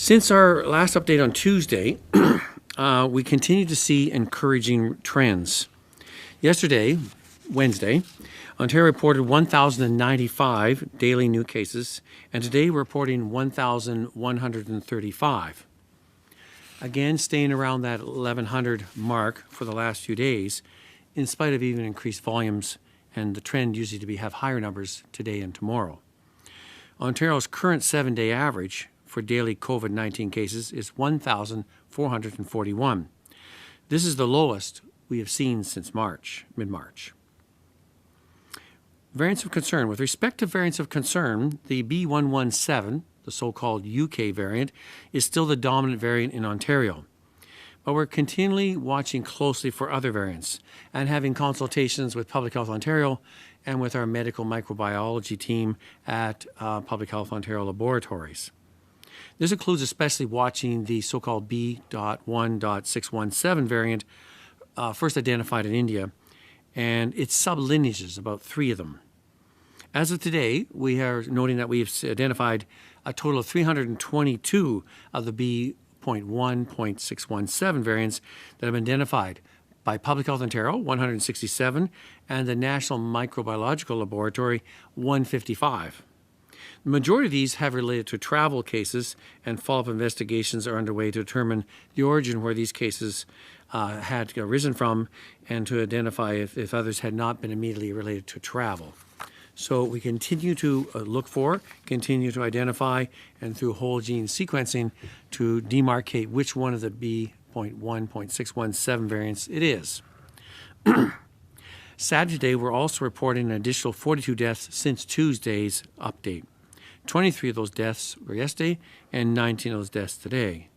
Since our last update on Tuesday, we continue to see encouraging trends. Yesterday, Wednesday, Ontario reported 1,095 daily new cases, and today we're reporting 1,135. Again, staying around that 1,100 mark for the last few days, in spite of even increased volumes, and the trend usually to have higher numbers today and tomorrow. Ontario's current 7-day average for daily COVID-19 cases is 1,441. This is the lowest we have seen since mid-March. Variants of concern. With respect to variants of concern, the B117, the so-called UK variant, is still the dominant variant in Ontario. But we're continually watching closely for other variants and having consultations with Public Health Ontario and with our medical microbiology team at Public Health Ontario laboratories. This includes especially watching the so-called B.1.617 variant, first identified in India, and its sublineages, about 3 of them. As of today, we are noting that we've identified a total of 322 of the B.1.617 variants that have been identified by Public Health Ontario, 167, and the National Microbiological Laboratory, 155. The majority of these have related to travel cases, and follow-up investigations are underway to determine the origin where these cases had arisen from and to identify if others had not been immediately related to travel. So we continue to look for, continue to identify, and through whole gene sequencing to demarcate which one of the B.1.617 variants it is. Saturday, today, we're also reporting an additional 42 deaths since Tuesday's update. 23 of those deaths were yesterday, and 19 of those deaths today.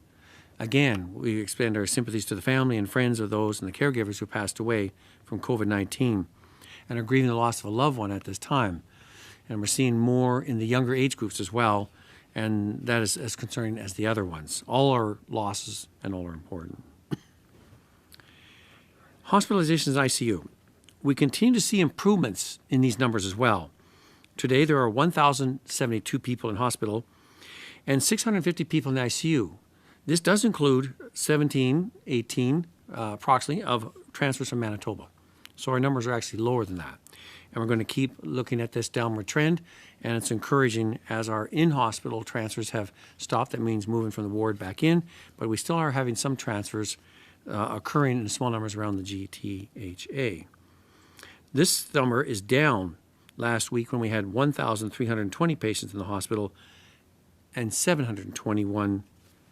Again, we extend our sympathies to the family and friends of those and the caregivers who passed away from COVID-19 and are grieving the loss of a loved one at this time. And we're seeing more in the younger age groups as well, and that is as concerning as the other ones. All are losses and all are important. Hospitalizations in ICU. We continue to see improvements in these numbers as well. Today, there are 1,072 people in hospital and 650 people in the ICU. This does include 18 approximately, of transfers from Manitoba. So our numbers are actually lower than that. And we're going to keep looking at this downward trend, and it's encouraging as our in-hospital transfers have stopped. That means moving from the ward back in, but we still are having some transfers occurring in small numbers around the GTHA. This number is down last week when we had 1,320 patients in the hospital and 721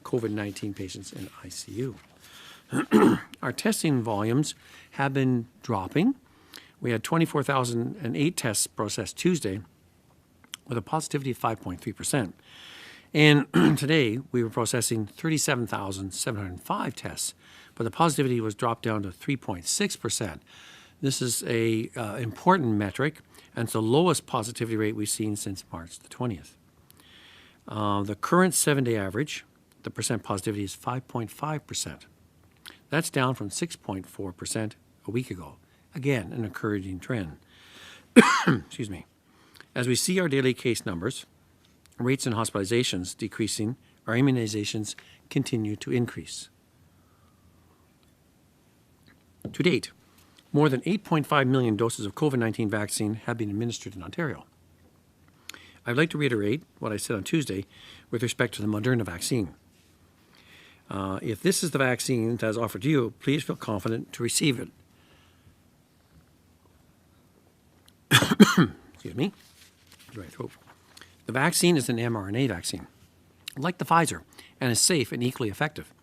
COVID-19 patients in ICU. Our testing volumes have been dropping. We had 24,008 tests processed Tuesday with a positivity of 5.3%. And today we were processing 37,705 tests, but the positivity was dropped down to 3.6%. This is a important metric, and it's the lowest positivity rate we've seen since March the 20th. The current 7-day average, the percent positivity is 5.5%. That's down from 6.4% a week ago. Again, an encouraging trend. Excuse me. As we see our daily case numbers, rates and hospitalizations decreasing, our immunizations continue to increase. To date, more than 8.5 million doses of COVID-19 vaccine have been administered in Ontario. I'd like to reiterate what I said on Tuesday with respect to the Moderna vaccine. If this is the vaccine that is offered to you, please feel confident to receive it. Excuse me. Dry throat. The vaccine is an mRNA vaccine, like the Pfizer, and is safe and equally effective.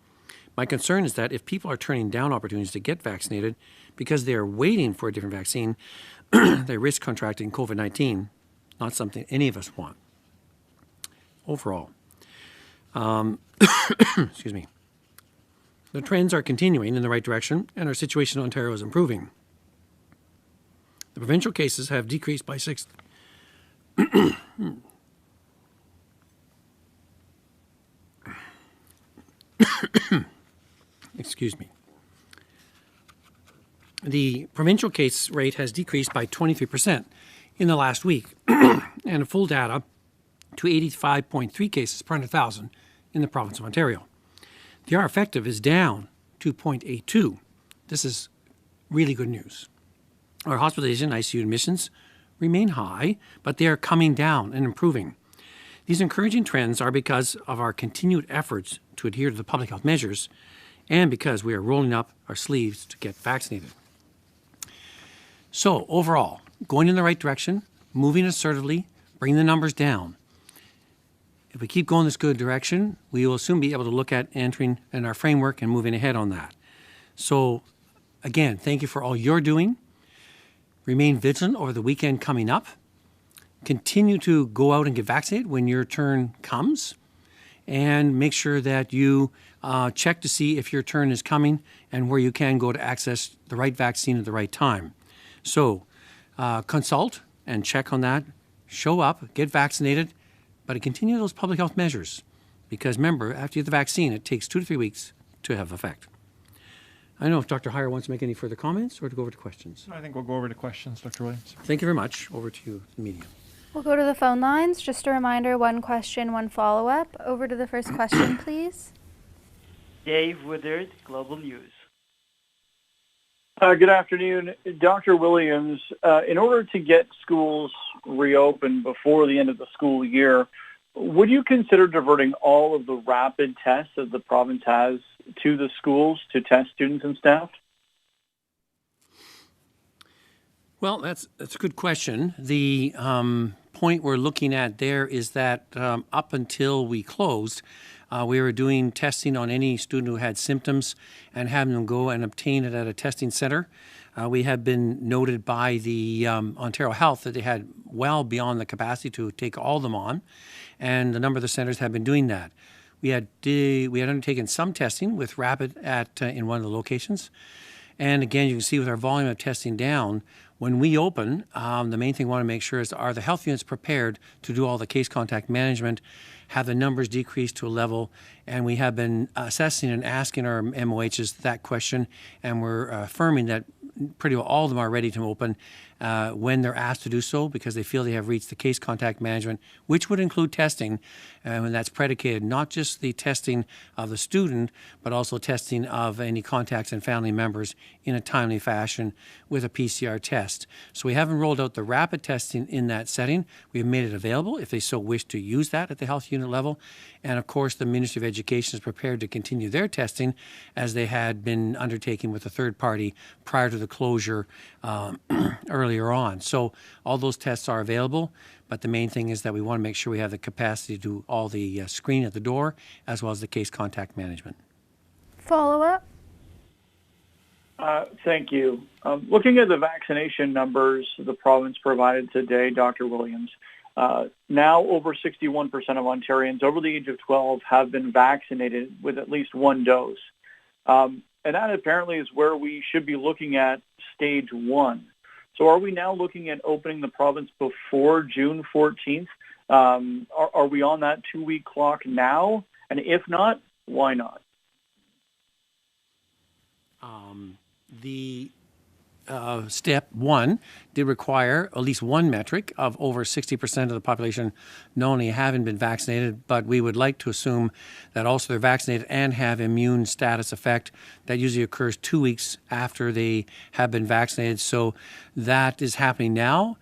My concern is that if people are turning down opportunities to get vaccinated because they are waiting for a different vaccine, they risk contracting COVID-19, not something any of us want. Overall, excuse me, the trends are continuing in the right direction, and our situation in Ontario is improving. The provincial cases have decreased by 6. Excuse me. The provincial case rate has decreased by 23% in the last week, and full data to 85.3 cases per 100,000 in the province of Ontario. The R effective is down to 0.82. This is really good news. Our hospitalization ICU admissions remain high, but they are coming down and improving. These encouraging trends are because of our continued efforts to adhere to the public health measures and because we are rolling up our sleeves to get vaccinated. So overall, going in the right direction, moving assertively, bringing the numbers down. If we keep going this good direction, we will soon be able to look at entering in our framework and moving ahead on that. So again, thank you for all you're doing. Remain vigilant over the weekend coming up. Continue to go out and get vaccinated when your turn comes. And make sure that you check to see if your turn is coming and where you can go to access the right vaccine at the right time. So consult and check on that. Show up, get vaccinated, but continue those public health measures. Because remember, after you get the vaccine, it takes 2 to 3 weeks to have effect. I don't know if Dr. Heyer wants to make any further comments or to go over to questions. I think we'll go over to questions, Dr. Williams. Thank you very much. Over to you, the media. We'll go to the phone lines. Just a reminder, 1 question, 1 follow-up. Over to the first question, please. Dave Woodard, Global News. Good afternoon. Dr. Williams, in order to get schools reopened before the end of the school year, would you consider diverting all of the rapid tests that the province has to the schools to test students and staff? Well, that's a good question. The point we're looking at there is that up until we closed, we were doing testing on any student who had symptoms and having them go and obtain it at a testing center. We have been noted by the Ontario Health that they had well beyond the capacity to take all of them on, and a number of the centers have been doing that. We had undertaken some testing with rapid in one of the locations. And again, you can see with our volume of testing down, when we open, the main thing we want to make sure is, are the health units prepared to do all the case contact management, have the numbers decreased to a level, and we have been assessing and asking our MOHs that question, and we're affirming that pretty well all of them are ready to open when they're asked to do so because they feel they have reached the case contact management, which would include testing, and that's predicated not just the testing of the student, but also testing of any contacts and family members in a timely fashion with a PCR test. So we haven't rolled out the rapid testing in that setting. We've made it available if they so wish to use that at the health unit level. And of course, the Ministry of Education is prepared to continue their testing as they had been undertaking with a third party prior to the closure earlier on. So all those tests are available, but the main thing is that we want to make sure we have the capacity to do all the screening at the door as well as the case contact management. Follow-up. Thank you. Looking at the vaccination numbers the province provided today, Dr. Williams, now over 61% of Ontarians over the age of 12 have been vaccinated with at least 1 dose. And that apparently is where we should be looking at stage 1. So are we now looking at opening the province before June 14th? Are we on that 2-week clock now? And if not, why not? The step 1 did require at least one metric of over 60% of the population not only having been vaccinated, but we would like to assume that also they're vaccinated and have immune status effect. That usually occurs 2 weeks after they have been vaccinated. So that is happening now.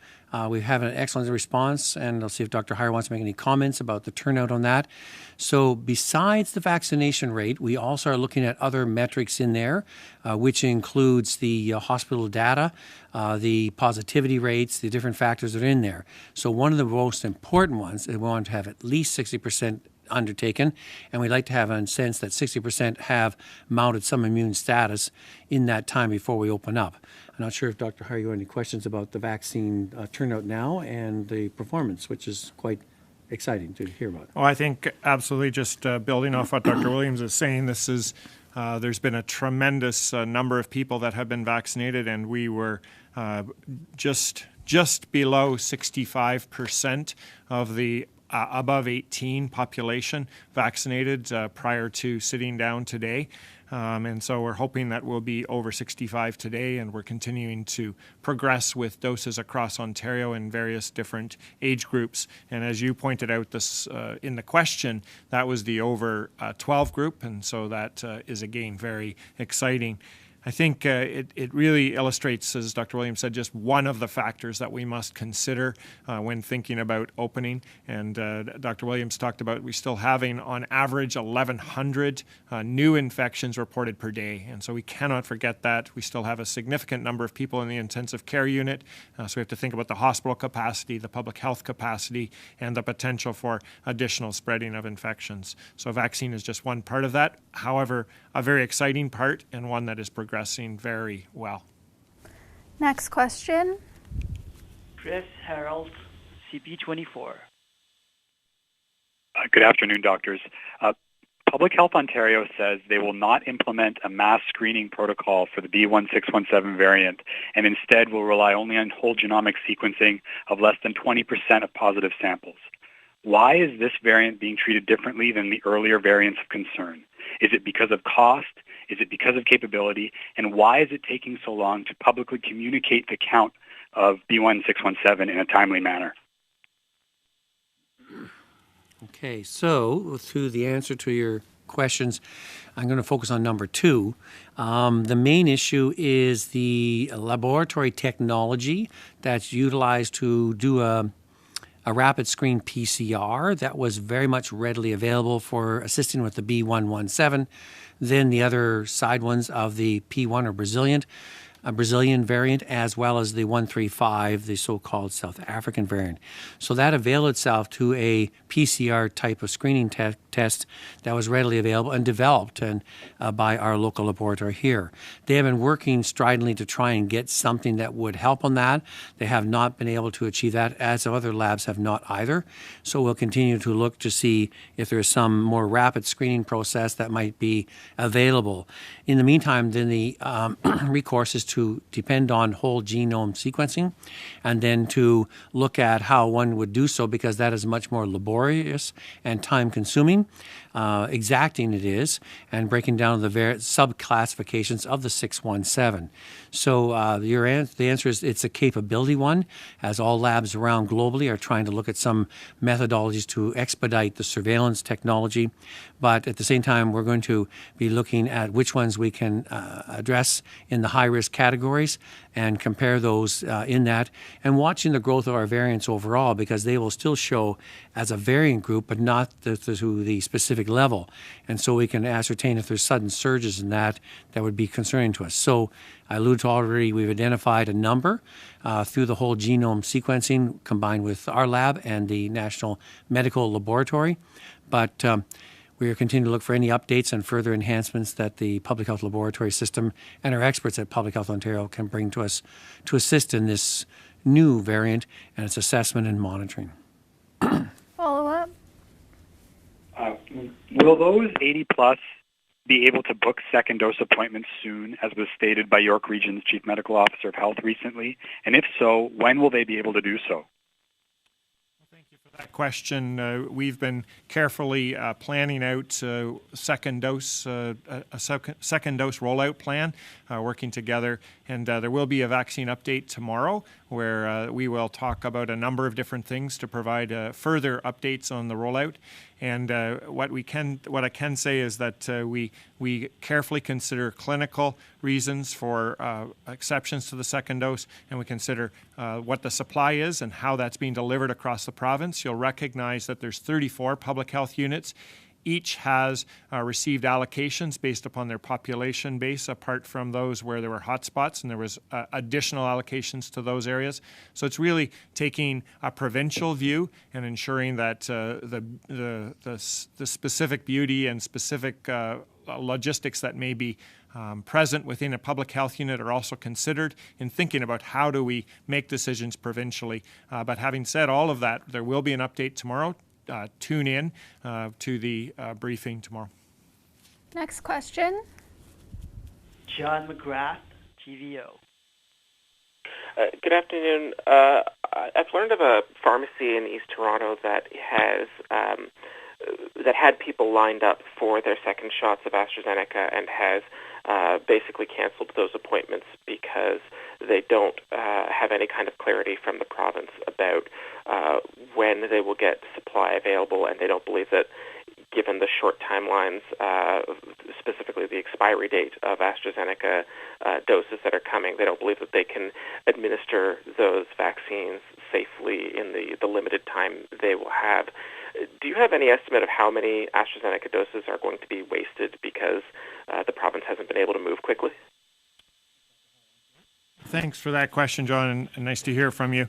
We have an excellent response, and I'll see if Dr. Heyer wants to make any comments about the turnout on that. So besides the vaccination rate, we also are looking at other metrics in there, which includes the hospital data, the positivity rates, the different factors that are in there. So one of the most important ones is we want to have at least 60% undertaken, and we'd like to have a sense that 60% have mounted some immune status in that time before we open up. I'm not sure if Dr. Heyer, you have any questions about the vaccine turnout now and the performance, which is quite exciting to hear about. Oh, I think absolutely. Just building off what Dr. Williams is saying, this is there's been a tremendous number of people that have been vaccinated, and we were just below 65% of the above 18 population vaccinated prior to sitting down today. And so we're hoping that we'll be over 65 today, and we're continuing to progress with doses across Ontario in various different age groups. And as you pointed out this in the question, that was the over 12 group, and so that is again very exciting. I think it really illustrates, as Dr. Williams said, just one of the factors that we must consider when thinking about opening. And Dr. Williams talked about we still having on average 1,100 new infections reported per day. And so we cannot forget that. We still have a significant number of people in the intensive care unit. So we have to think about the hospital capacity, the public health capacity, and the potential for additional spreading of infections. So vaccine is just one part of that. However, a very exciting part and one that is progressing very well. Next question. Chris Harold, CP24. Good afternoon, doctors. Public Health Ontario says they will not implement a mass screening protocol for the B1617 variant and instead will rely only on whole genomic sequencing of less than 20% of positive samples. Why is this variant being treated differently than the earlier variants of concern? Is it because of cost? Is it because of capability? And why is it taking so long to publicly communicate the count of B1617 in a timely manner? Okay, so through the answer to your questions, I'm going to focus on number 2. The main issue is the laboratory technology that's utilized to do a rapid screen PCR that was very much readily available for assisting with the B117. Then the other side ones of the P1 or Brazilian variant, as well as the 135, the so-called South African variant. So that availed itself to a PCR type of screening test that was readily available and developed by our local laboratory here. They have been working stridently to try and get something that would help on that. They have not been able to achieve that, as other labs have not either. So we'll continue to look to see if there's some more rapid screening process that might be available. In the meantime, then the recourse is to depend on whole genome sequencing and then to look at how one would do so, because that is much more laborious and time-consuming. Exacting it is, and breaking down the sub-classifications of the 617. So the answer is it's a capability one, as all labs around globally are trying to look at some methodologies to expedite the surveillance technology. But at the same time, we're going to be looking at which ones we can address in the high-risk categories and compare those in that, and watching the growth of our variants overall, because they will still show as a variant group, but not to the specific level. And so we can ascertain if there's sudden surges in that would be concerning to us. So I alluded to already, we've identified a number through the whole genome sequencing combined with our lab and the National Medical Laboratory. But we are continuing to look for any updates and further enhancements that the Public Health Laboratory system and our experts at Public Health Ontario can bring to us to assist in this new variant and its assessment and monitoring. Follow-up. Will those 80 plus be able to book second dose appointments soon, as was stated by York Region's Chief Medical Officer of Health recently? And if so, when will they be able to do so? That question, we've been carefully planning out second dose rollout plan, working together, and there will be a vaccine update tomorrow where we will talk about a number of different things to provide further updates on the rollout. And what I can say is that we carefully consider clinical reasons for exceptions to the second dose, and we consider what the supply is and how that's being delivered across the province. You'll recognize that there's 34 public health units. Each has received allocations based upon their population base, apart from those where there were hotspots, and there was additional allocations to those areas. So it's really taking a provincial view and ensuring that the specific beauty and specific logistics that may be present within a public health unit are also considered in thinking about how do we make decisions provincially. But having said all of that, there will be an update tomorrow. Tune in to the briefing tomorrow. Next question. John McGrath, TVO. Good afternoon. I've learned of a pharmacy in East Toronto that had people lined up for their second shots of AstraZeneca and has basically canceled those appointments because they don't have any kind of clarity from the province about when they will get supply available, and they don't believe that, given the short timelines, specifically the expiry date of AstraZeneca doses that are coming, they don't believe that they can administer those vaccines safely in the limited time they will have. Do you have any estimate of how many AstraZeneca doses are going to be wasted because the province hasn't been able to move quickly? Thanks for that question, John, and nice to hear from you.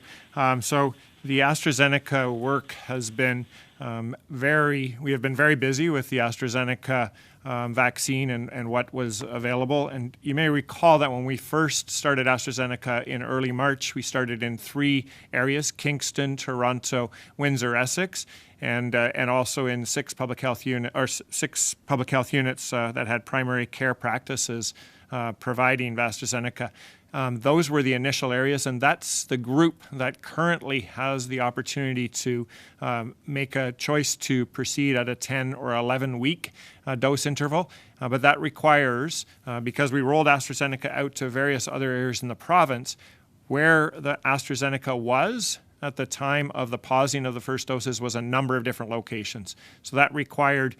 So the AstraZeneca work has been we have been very busy with the AstraZeneca vaccine and what was available. And you may recall that when we first started AstraZeneca in early March, we started in 3 areas: Kingston, Toronto, Windsor, Essex, and also in 6 public health units that had primary care practices providing AstraZeneca. Those were the initial areas, and that's the group that currently has the opportunity to make a choice to proceed at a 10 or 11-week dose interval. But that requires, because we rolled AstraZeneca out to various other areas in the province, where the AstraZeneca was at the time of the pausing of the first doses was a number of different locations. So that required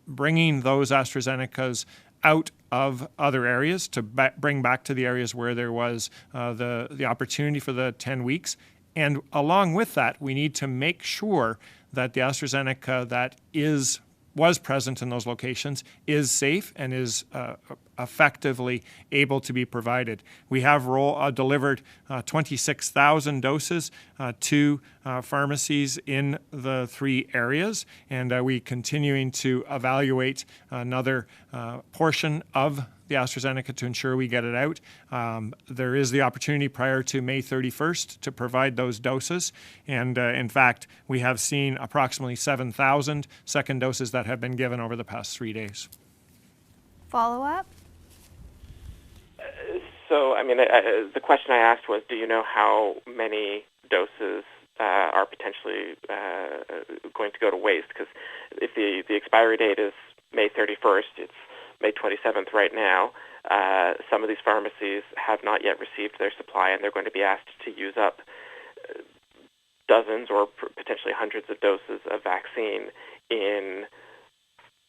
bringing those AstraZenecas out of other areas to bring back to the areas where there was the opportunity for the 10 weeks. And along with that, we need to make sure that the AstraZeneca that was present in those locations is safe and is effectively able to be provided. We have delivered 26,000 doses to pharmacies in the 3 areas, and we continuing to evaluate another portion of the AstraZeneca to ensure we get it out. There is the opportunity prior to May 31st to provide those doses, and in fact, we have seen approximately 7,000 second doses that have been given over the past 3 days. Follow-up? So, the question I asked was, do you know how many doses are potentially going to go to waste? Because if the expiry date is May 31st, it's May 27th right now. Some of these pharmacies have not yet received their supply, and they're going to be asked to use up dozens or potentially hundreds of doses of vaccine in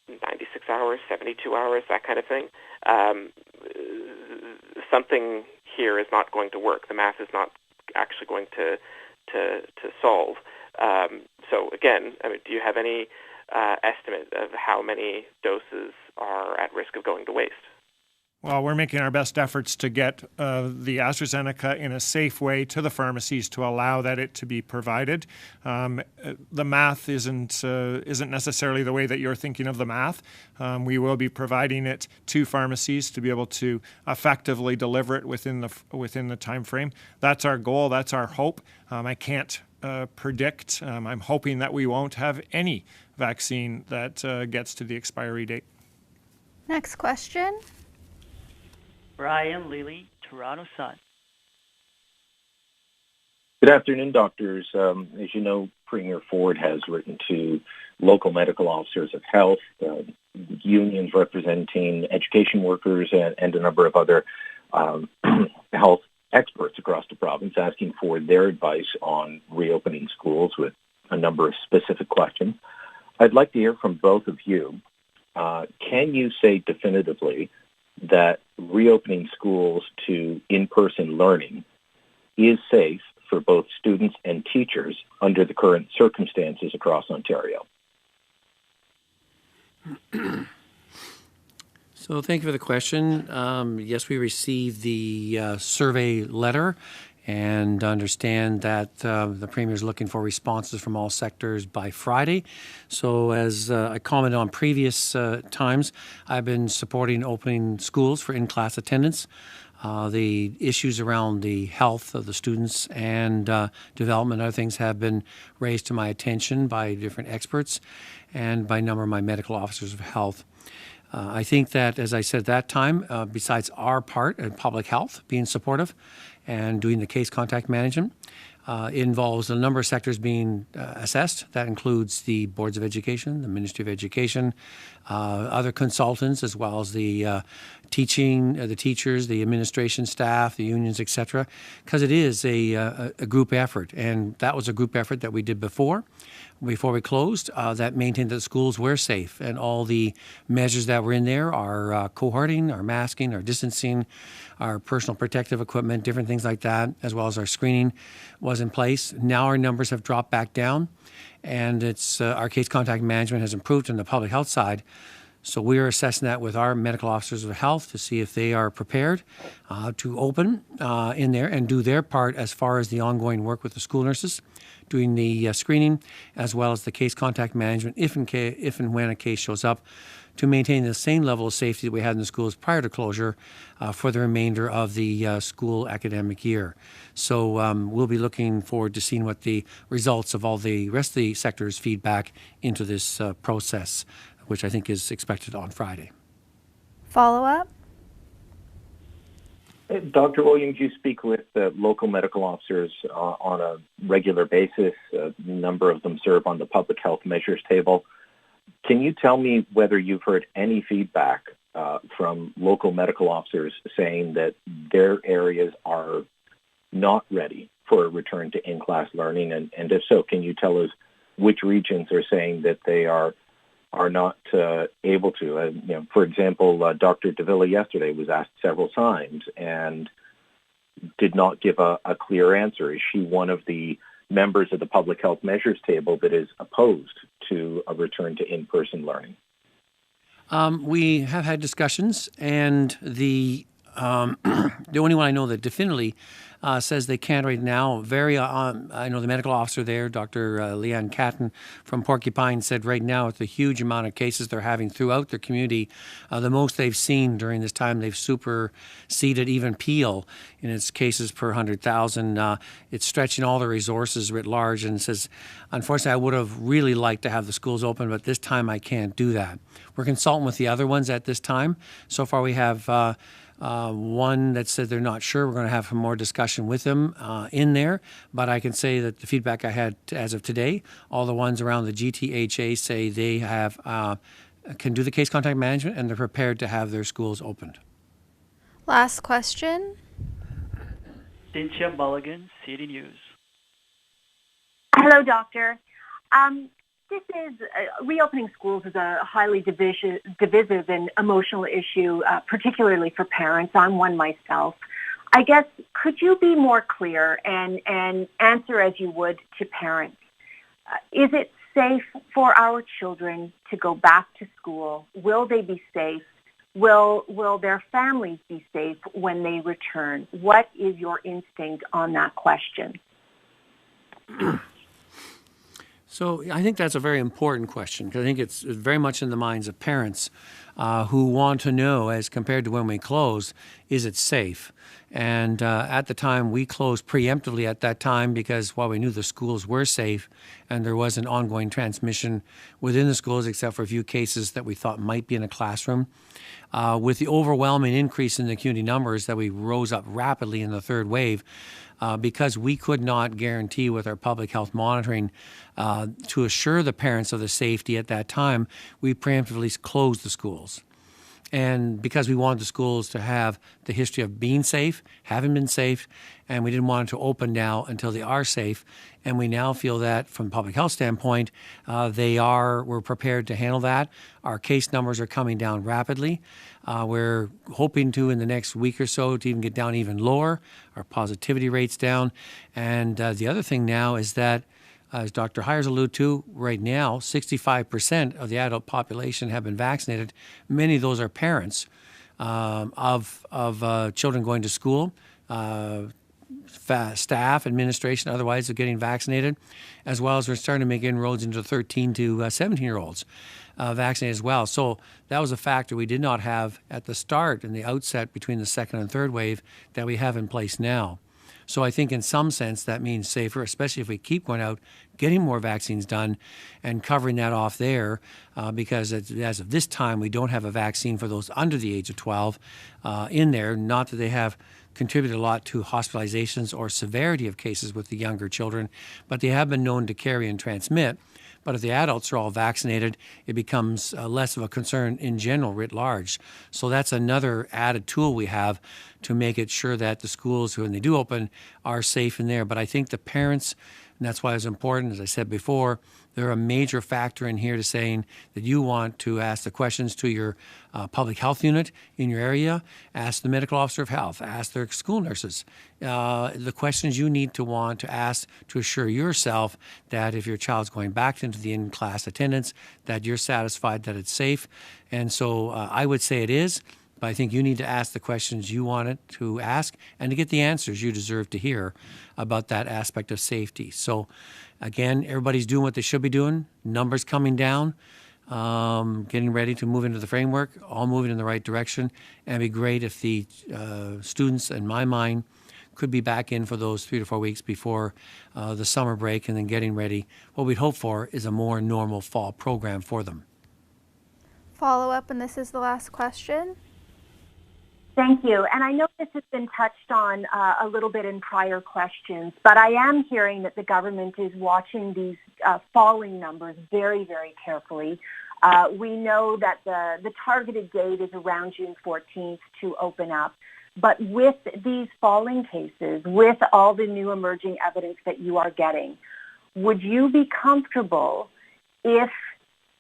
96 hours, 72 hours, that kind of thing. Something here is not going to work. The math is not actually going to solve. So again, do you have any estimate of how many doses are at risk of going to waste? Well, we're making our best efforts to get the AstraZeneca in a safe way to the pharmacies to allow it to be provided. The math isn't necessarily the way that you're thinking of the math. We will be providing it to pharmacies to be able to effectively deliver it within the time frame. That's our goal. That's our hope. I can't predict. I'm hoping that we won't have any vaccine that gets to the expiry date. Next question. Brian Lilly, Toronto Sun. Good afternoon, doctors. As you know, Premier Ford has written to local medical officers of health, unions representing education workers, and a number of other health experts across the province, asking for their advice on reopening schools with a number of specific questions. I'd like to hear from both of you. Can you say definitively that reopening schools to in-person learning is safe for both students and teachers under the current circumstances across Ontario? So thank you for the question. Yes, we received the survey letter and understand that the Premier is looking for responses from all sectors by Friday. So as I commented on previous times, I've been supporting opening schools for in-class attendance. The issues around the health of the students and development and other things have been raised to my attention by different experts and by a number of my medical officers of health. I think that, as I said at that time, besides our part in public health being supportive and doing the case contact management. It involves a number of sectors being assessed. That includes the boards of education, the Ministry of Education, other consultants, as well as the the teachers, the administration staff, the unions, etc. Because it is a group effort, and that was a group effort that we did before we closed, that maintained that the schools were safe, and all the measures that were in there, our cohorting, our masking, our distancing, our personal protective equipment, different things like that, as well as our screening was in place. Now our numbers have dropped back down, and it's our case contact management has improved on the public health side. So we are assessing that with our medical officers of health to see if they are prepared to open in there and do their part as far as the ongoing work with the school nurses, doing the screening, as well as the case contact management if and when a case shows up, to maintain the same level of safety that we had in the schools prior to closure for the remainder of the school academic year. So we'll be looking forward to seeing what the results of all the rest of the sector's feedback into this process, which I think is expected on Friday. Follow-up? Dr. Williams, you speak with local medical officers on a regular basis. A number of them serve on the public health measures table. Can you tell me whether you've heard any feedback from local medical officers saying that their areas are not ready for a return to in-class learning? And if so, can you tell us which regions are saying that they are not able to? For example, Dr. Davila yesterday was asked several times and did not give a clear answer. Is she one of the members of the public health measures table that is opposed to a return to in-person learning? We have had discussions, and the only one I know that definitely says they can't right now. I know the medical officer there, Dr. Leanne Catton from Porcupine, said right now with the huge amount of cases they're having throughout their community, the most they've seen during this time, they've superseded even Peel in its cases per 100,000. It's stretching all the resources writ large, and says, unfortunately, I would have really liked to have the schools open, but this time I can't do that. We're consulting with the other ones at this time. So far we have one that said they're not sure. We're going to have some more discussion with them in there. But I can say that the feedback I had as of today, all the ones around the GTHA say they have can do the case contact management, and they're prepared to have their schools opened. Last question. Cynthia Mulligan, City News. Hello, Doctor. Reopening schools is a highly divisive and emotional issue, particularly for parents. I'm one myself. I guess, could you be more clear and answer as you would to parents? Is it safe for our children to go back to school? Will they be safe? Will their families be safe when they return? What is your instinct on that question? So I think that's a very important question, because I think it's very much in the minds of parents who want to know, as compared to when we closed, is it safe? And at the time, we closed preemptively at that time because while we knew the schools were safe and there was an ongoing transmission within the schools, except for a few cases that we thought might be in a classroom, with the overwhelming increase in the community numbers that we rose up rapidly in the third wave, because we could not guarantee with our public health monitoring to assure the parents of the safety at that time, we preemptively closed the schools. And because we wanted the schools to have the history of being safe, having been safe, and we didn't want it to open now until they are safe. And we now feel that from a public health standpoint, we're prepared to handle that. Our case numbers are coming down rapidly. We're hoping to, in the next week or so, to even get down even lower, our positivity rates down. And the other thing now is that, as Dr. Hires alluded to, right now, 65% of the adult population have been vaccinated. Many of those are parents of children going to school, staff, administration, otherwise are getting vaccinated, as well as we're starting to make inroads into 13 to 17-year-olds vaccinated as well. So that was a factor we did not have at the start and the outset between the second and third wave that we have in place now. So I think in some sense that means safer, especially if we keep going out, getting more vaccines done and covering that off there, because as of this time, we don't have a vaccine for those under the age of 12 in there. Not that they have contribute a lot to hospitalizations or severity of cases with the younger children, but they have been known to carry and transmit. But if the adults are all vaccinated, it becomes less of a concern in general, writ large. So that's another added tool we have to make it sure that the schools, when they do open, are safe in there. But I think the parents, and that's why it's important, as I said before, they're a major factor in here to saying that you want to ask the questions to your public health unit in your area, ask the medical officer of health, ask their school nurses, the questions you need to want to ask to assure yourself that if your child's going back into the in-class attendance, that you're satisfied that it's safe. And so I would say it is. But I think you need to ask the questions you wanted to ask and to get the answers you deserve to hear about that aspect of safety. So, again, everybody's doing what they should be doing. Numbers coming down, getting ready to move into the framework, all moving in the right direction. And it'd be great if the students, in my mind, could be back in for those 3 to 4 weeks before the summer break and then getting ready. What we'd hope for is a more normal fall program for them. Follow up, and this is the last question. Thank you. And I know this has been touched on a little bit in prior questions, but I am hearing that the government is watching these falling numbers very, very carefully. We know that the targeted date is around June 14th to open up. But with these falling cases, with all the new emerging evidence that you are getting, would you be comfortable if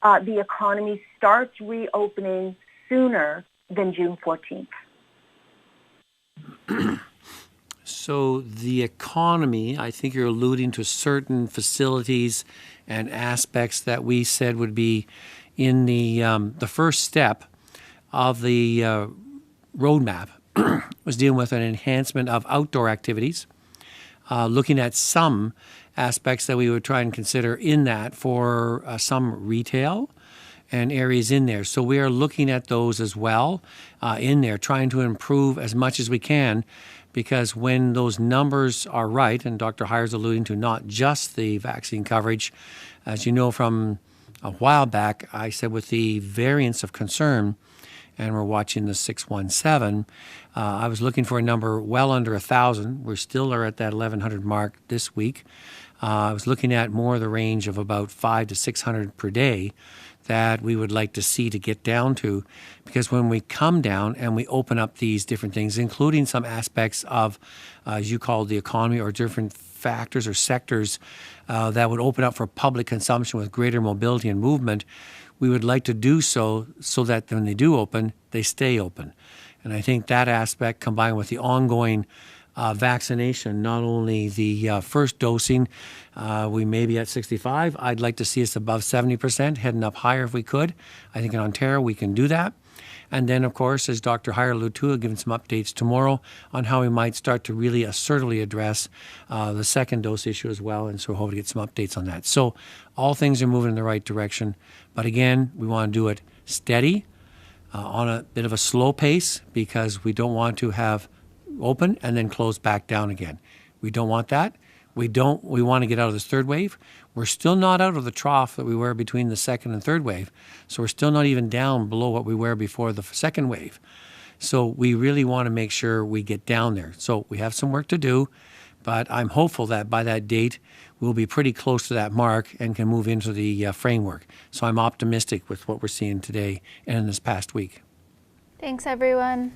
the economy starts reopening sooner than June 14th? So the economy, I think you're alluding to certain facilities and aspects that we said would be in the first step of the roadmap was dealing with an enhancement of outdoor activities, looking at some aspects that we would try and consider in that for some retail and areas in there. So we are looking at those as well in there, trying to improve as much as we can, because when those numbers are right, and Dr. Heyer's alluding to not just the vaccine coverage, as you know from a while back, I said with the variants of concern, and we're watching the 617, I was looking for a number well under 1,000. We still are at that 1,100 mark this week. I was looking at more the range of about 500 to 600 per day that we would like to see to get down to, because when we come down and we open up these different things, including some aspects of, as you called the economy, or different factors or sectors that would open up for public consumption with greater mobility and movement, we would like to do so that when they do open, they stay open. And I think that aspect, combined with the ongoing vaccination, not only the first dosing, we may be at 65. I'd like to see us above 70%, heading up higher if we could. I think in Ontario we can do that. And then, of course, as Dr. Heyer alluded to, giving some updates tomorrow on how we might start to really assertively address the second dose issue as well. And so we hope to get some updates on that. So all things are moving in the right direction. But again, we want to do it steady, on a bit of a slow pace, because we don't want to have open and then close back down again. We don't want that. We want to get out of this third wave. We're still not out of the trough that we were between the second and third wave. So we're still not even down below what we were before the second wave. So we really want to make sure we get down there. So we have some work to do, but I'm hopeful that by that date, we'll be pretty close to that mark and can move into the framework. So I'm optimistic with what we're seeing today and in this past week. Thanks, everyone.